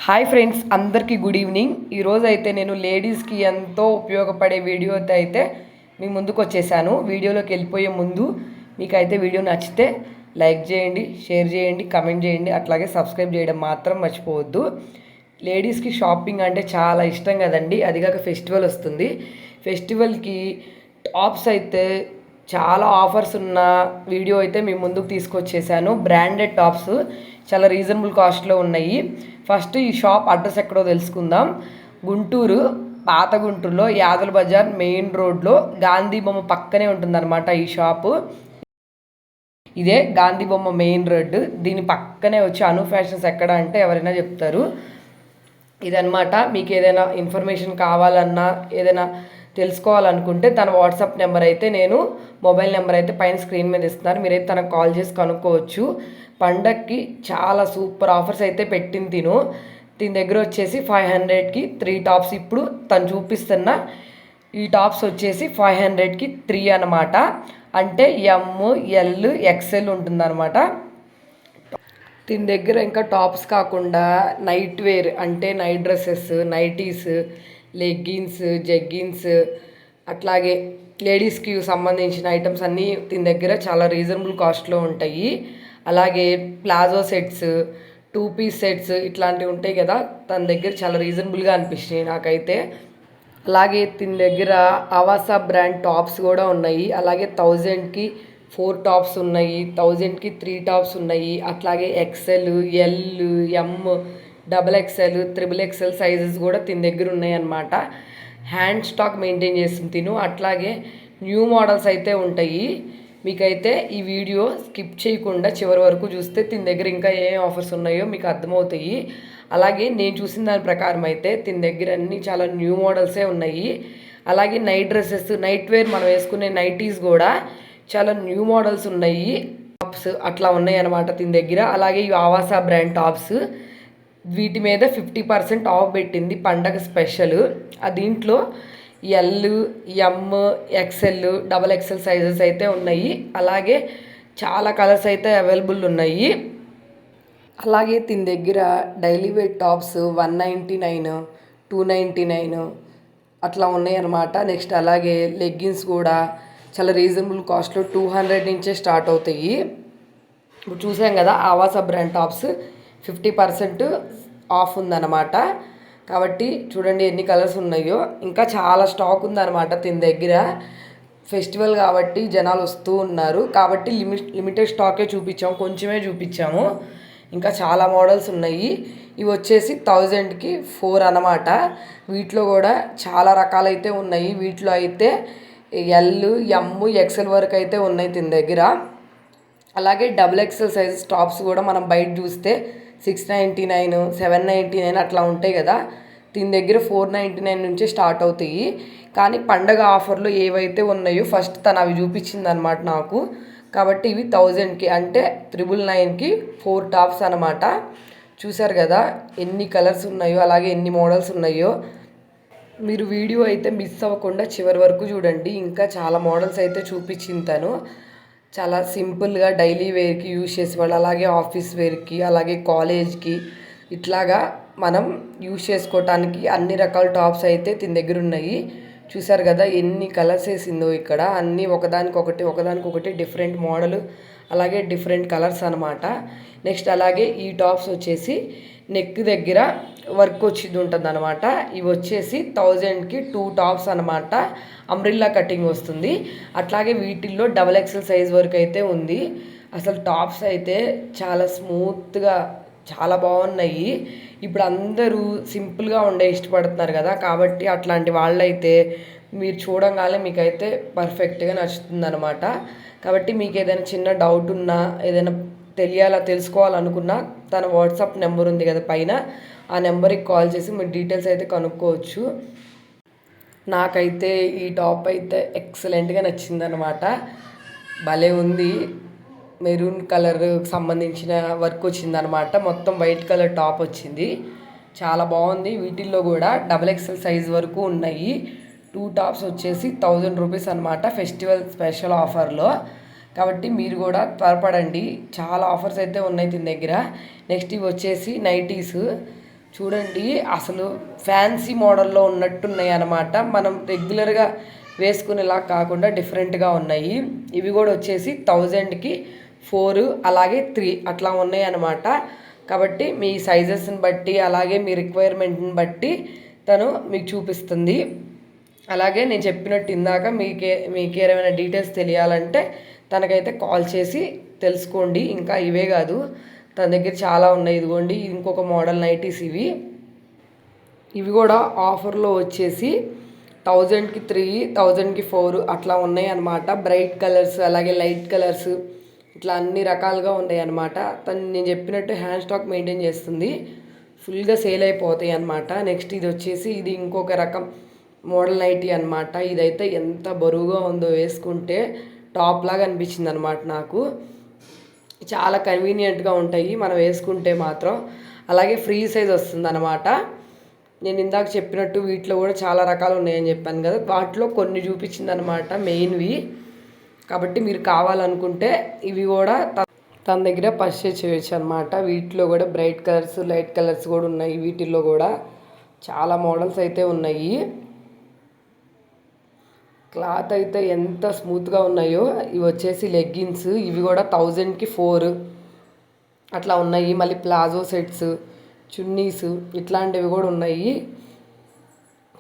Hi friends, అందరికీ good evening. ఈరోజు అయితే నేను లేడీస్కి ఎంతో ఉపయోగపడే వీడియోతో అయితే మీ ముందుకు వచ్చేసాను. వీడియోలోకి వెళ్ళిపోయే ముందు మీకైతే వీడియో నచ్చితే లైక్ చేయండి, షేర్ చేయండి, కమెంట్ చేయండి, అట్లాగే సబ్స్క్రైబ్ చేయడం మాత్రం మర్చిపోవద్దు. లేడీస్కి షాపింగ్ అంటే చాలా ఇష్టం కదండి. అదిగాక ఫెస్టివల్ వస్తుంది. ఫెస్టివల్కి టాప్స్ అయితే చాలా ఆఫర్స్ ఉన్న వీడియో అయితే మీ ముందుకు తీసుకొచ్చేసాను. బ్రాండెడ్ టాప్స్ చాలా రీజనబుల్ కాస్ట్లో ఉన్నాయి. ఫస్ట్ ఈ షాప్ అడ్రస్ ఎక్కడో తెలుసుకుందాం. గుంటూరు, పాత గుంటూరులో యాదల బజార్ మెయిన్ రోడ్లో గాంధీ బొమ్మ పక్కనే ఉంటుందన్నమాట ఈ షాపు. ఇదే గాంధీ బొమ్మ మెయిన్ రోడ్. దీని పక్కనే వచ్చి అను ఫ్యాషన్స్ ఎక్కడ అంటే ఎవరైనా చెప్తారు. ఇదనమాట. మీకు ఏదైనా ఇన్ఫర్మేషన్ కావాలన్నా ఏదైనా తెలుసుకోవాలనుకుంటే తన వాట్సాప్ నెంబర్ అయితే నేను మొబైల్ నెంబర్ అయితే పైన స్క్రీన్ మీద ఇస్తున్నారు. మీరైతే తనకు కాల్ చేసి కనుక్కోవచ్చు. పండక్కి చాలా సూపర్ ఆఫర్స్ అయితే పెట్టింది దీని దగ్గర వచ్చేసి 500కి 3 టాప్స్. ఇప్పుడు తను చూపిస్తున్న ఈ టాప్స్ వచ్చేసి 500కి 3 అనమాట. అంటే ML XL ఉంటుందన్నమాట. దీని దగ్గర ఇంకా టాప్స్ కాకుండా నైట్ వేర్ అంటే night dresses, nighties, leggings, jeggings, అట్లాగే లేడీస్కి సంబంధించిన ఐటమ్స్ అన్నీ దీని దగ్గర చాలా రీజనబుల్ కాస్ట్లో ఉంటాయి. అలాగే ప్లాజో సెట్స్, 2 పీస్ సెట్స్ ఇట్లాంటివి ఉంటాయి కదా, తన దగ్గర చాలా రీజనబుల్గా అనిపించినాయి నాకైతే. అలాగే దీని దగ్గర ఆవాసా బ్రాండ్ టాప్స్ కూడా ఉన్నాయి. అలాగే 1000కి 4 టాప్స్ ఉన్నాయి, 1000కి 3 టాప్స్ ఉన్నాయి. అట్లాగే XL, L, M, XXL, XXL sizes కూడా దీని దగ్గర ఉన్నాయి అన్నమాట. హ్యాండ్ స్టాక్ మెయింటైన్ చేస్తుంది అట్లాగే న్యూ మోడల్స్ అయితే ఉంటాయి. మీకైతే ఈ వీడియో స్కిప్ చేయకుండా చివరి వరకు చూస్తే దీని దగ్గర ఇంకా ఏ ఆఫర్స్ ఉన్నాయో మీకు అర్థమవుతాయి. అలాగే నేను చూసిన దాని ప్రకారం అయితే దీని దగ్గర అన్నీ చాలా న్యూ మోడల్సే ఉన్నాయి. అలాగే నైట్ డ్రెస్సెస్, నైట్ వేర్ మనం వేసుకునే నైటీస్ కూడా చాలా న్యూ మోడల్స్ ఉన్నాయి. టాప్స్ అట్లా ఉన్నాయి అన్నమాట దీని దగ్గర. అలాగే ఈ ఆవాసా బ్రాండ్ టాప్స్ వీటి మీద 50% ఆఫ్ పెట్టింది పండగ స్పెషల్. దీంట్లో L, M, XL, XXL sizes అయితే ఉన్నాయి. అలాగే చాలా కలర్స్ అయితే అవైలబుల్ ఉన్నాయి. అలాగే దీని దగ్గర డైలీ వేర్ టాప్స్ 199, 299 అట్లా ఉన్నాయి అన్నమాట. నెక్స్ట్ అలాగే లెగ్గిన్స్ కూడా చాలా రీజనబుల్ కాస్ట్లో 200 నుంచే స్టార్ట్ అవుతాయి. ఇప్పుడు చూసాం కదా ఆవాసా బ్రాండ్ టాప్స్ 50% ఆఫ్ ఉందన్నమాట. కాబట్టి చూడండి ఎన్ని కలర్స్ ఉన్నాయో. ఇంకా చాలా స్టాక్ ఉందన్నమాట దీని దగ్గర. ఫెస్టివల్ కాబట్టి జనాలు వస్తూ ఉన్నారు కాబట్టి లిమిటెడ్ స్టాకే చూపించాము, కొంచెమే చూపించాము. ఇంకా చాలా మోడల్స్ ఉన్నాయి. ఇవి వచ్చేసి 1000కి 4 అన్నమాట. వీటిలో కూడా చాలా రకాలైతే ఉన్నాయి. వీటిలో అయితే L, M, XL వరకు అయితే ఉన్నాయి దీని దగ్గర. అలాగే XXL సైజ్ టాప్స్ కూడా మనం బయట చూస్తే 699, 799 అట్లా ఉంటాయి కదా, దీని దగ్గర 499 నుంచే స్టార్ట్ అవుతాయి. కానీ పండగ ఆఫర్లు ఏవైతే ఉన్నాయో ఫస్ట్ తను అవి చూపించింది అనమాట నాకు. కాబట్టి ఇవి 1000కి అంటే 999కి 4 టాప్స్ అనమాట. చూసారు కదా ఎన్ని కలర్స్ ఉన్నాయో, అలాగే ఎన్ని మోడల్స్ ఉన్నాయో. మీరు వీడియో అయితే మిస్ అవ్వకుండా చివరి వరకు చూడండి. ఇంకా చాలా మోడల్స్ అయితే చూపించింది తను. చాలా సింపుల్గా డైలీ వేర్కి యూజ్ చేసేవాళ్ళు, అలాగే ఆఫీస్ వేర్కి, అలాగే కాలేజ్కి ఇట్లాగా మనం యూజ్ చేసుకోవటానికి అన్ని రకాల టాప్స్ అయితే దీని దగ్గర ఉన్నాయి. చూసారు కదా ఎన్ని కలర్స్ వేసిందో ఇక్కడ. అన్నీ ఒకదానికొకటి డిఫరెంట్ మోడల్, అలాగే డిఫరెంట్ కలర్స్ అనమాట. నెక్స్ట్ అలాగే ఈ టాప్స్ వచ్చేసి నెక్ దగ్గర వర్క్ వచ్చింది ఉంటుంది అనమాట. ఇవి వచ్చేసి 1000కి 2 టాప్స్ అనమాట. అంబ్రిల్లా కటింగ్ వస్తుంది. అట్లాగే వీటిల్లో XXL సైజ్ వరకు అయితే ఉంది. అసలు టాప్స్ అయితే చాలా స్మూత్గా చాలా బాగున్నాయి. ఇప్పుడు అందరూ సింపుల్గా ఉండే ఇష్టపడుతున్నారు కదా, కాబట్టి అట్లాంటి వాళ్ళైతే మీరు చూడంగానే మీకైతే పర్ఫెక్ట్గా నచ్చుతుంది అనమాట. కాబట్టి మీకు ఏదైనా చిన్న డౌట్ ఉన్నా, ఏదైనా తెలుసుకోవాలనుకున్నా తన వాట్సాప్ నెంబర్ ఉంది కదా పైన, ఆ నెంబర్కి కాల్ చేసి మీరు డీటెయిల్స్ అయితే కనుక్కోవచ్చు. నాకైతే ఈ టాప్ అయితే ఎక్సలెంట్గా నచ్చిందనమాట. భలే ఉంది. మెరూన్ కలర్ సంబంధించిన వర్క్ వచ్చిందనమాట. మొత్తం వైట్ కలర్ టాప్ వచ్చింది, చాలా బాగుంది. వీటిల్లో కూడా XXL సైజ్ వరకు ఉన్నాయి. 2 టాప్స్ వచ్చేసి 1000 రూపీస్ అనమాట ఫెస్టివల్ స్పెషల్ ఆఫర్లో. కాబట్టి మీరు కూడా త్వరపడండి, చాలా ఆఫర్స్ అయితే ఉన్నాయి దీని దగ్గర. నెక్స్ట్ ఇవి వచ్చేసి నైటీస్ చూడండి అసలు ఫ్యాన్సీ మోడల్లో ఉన్నట్టున్నాయి అన్నమాట. మనం రెగ్యులర్గా వేసుకునేలా కాకుండా డిఫరెంట్గా ఉన్నాయి. ఇవి కూడా వచ్చేసి 1000కి 4 అలాగే 3 అట్లా ఉన్నాయి అన్నమాట. కాబట్టి మీ సైజెస్ని బట్టి అలాగే మీ రిక్వైర్మెంట్ని బట్టి తను మీకు చూపిస్తుంది. అలాగే నేను చెప్పినట్టు ఇందాక మీకేమైనా డీటెయిల్స్ తెలియాలంటే తనకైతే కాల్ చేసి తెలుసుకోండి. ఇంకా ఇవే కాదు, తన దగ్గర చాలా ఉన్నాయి. ఇదిగోండి ఇంకొక మోడల్ నైటీస్ ఇవి కూడా ఆఫర్లో వచ్చేసి 1000కి 3 1000కి 4 అట్లా ఉన్నాయి అన్నమాట. బ్రైట్ కలర్స్ అలాగే లైట్ కలర్స్ ఇట్లా అన్ని రకాలుగా ఉన్నాయి అన్నమాట. తను నేను చెప్పినట్టు హ్యాండ్ స్టాక్ మెయింటైన్ చేస్తుంది. ఫుల్గా సేల్ అయిపోతాయి అన్నమాట. నెక్స్ట్ ఇది వచ్చేసి ఇది ఇంకొక రకం మోడల్ నైటీ అనమాట. ఇదైతే ఎంత బరువుగా ఉందో వేసుకుంటే టాప్ లాగా అనిపించింది అనమాట నాకు. చాలా కన్వీనియంట్గా ఉంటాయి మనం వేసుకుంటే మాత్రం. అలాగే ఫ్రీ సైజ్ వస్తుంది అనమాట. నేను ఇందాక చెప్పినట్టు వీటిలో కూడా చాలా రకాలు ఉన్నాయని చెప్పాను కదా, వాటిలో కొన్ని చూపించింది అనమాట మెయిన్వి. కాబట్టి మీరు కావాలనుకుంటే ఇవి కూడా తన దగ్గర పర్చేజ్ చేయొచ్చు అనమాట. వీటిలో కూడా బ్రైట్ కలర్స్ లైట్ కలర్స్ కూడా ఉన్నాయి. వీటిల్లో కూడా చాలా మోడల్స్ అయితే ఉన్నాయి. క్లాత్ అయితే ఎంత స్మూత్గా ఉన్నాయో. ఇవి వచ్చేసి లెగ్గిన్స్, ఇవి కూడా 1000కి 4 అట్లా ఉన్నాయి. మళ్ళీ ప్లాజో సెట్స్ చున్నీస్ ఇట్లాంటివి కూడా ఉన్నాయి.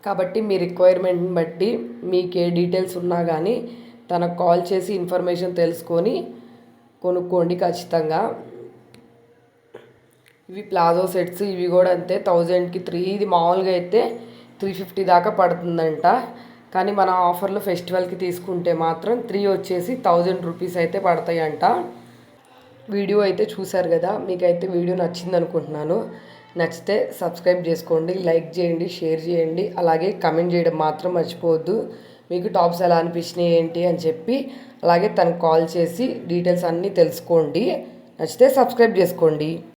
కాబట్టి మీ రిక్వైర్మెంట్ని బట్టి మీకు ఏ డీటెయిల్స్ ఉన్నా కానీ తనకు కాల్ చేసి ఇన్ఫర్మేషన్ తెలుసుకొని కొనుక్కోండి ఖచ్చితంగా. ఇవి ప్లాజో సెట్స్, ఇవి కూడా అంతే 1000కి 3. ఇది మామూలుగా అయితే 350 దాకా పడుతుందంట. కానీ మన ఆఫర్లో ఫెస్టివల్కి తీసుకుంటే మాత్రం 3 వచ్చేసి 1000 రూపీస్ అయితే పడతాయంట. వీడియో అయితే చూసారు కదా, మీకైతే వీడియో నచ్చింది అనుకుంటున్నాను. నచ్చితే సబ్స్క్రైబ్ చేసుకోండి, లైక్ చేయండి, షేర్ చేయండి, అలాగే కమెంట్ చేయడం మాత్రం మర్చిపోవద్దు. మీకు టాప్స్ ఎలా అనిపించినాయి ఏంటి అని చెప్పి, అలాగే తనకు కాల్ చేసి డీటెయిల్స్ అన్నీ తెలుసుకోండి. నచ్చితే సబ్స్క్రైబ్ చేసుకోండి.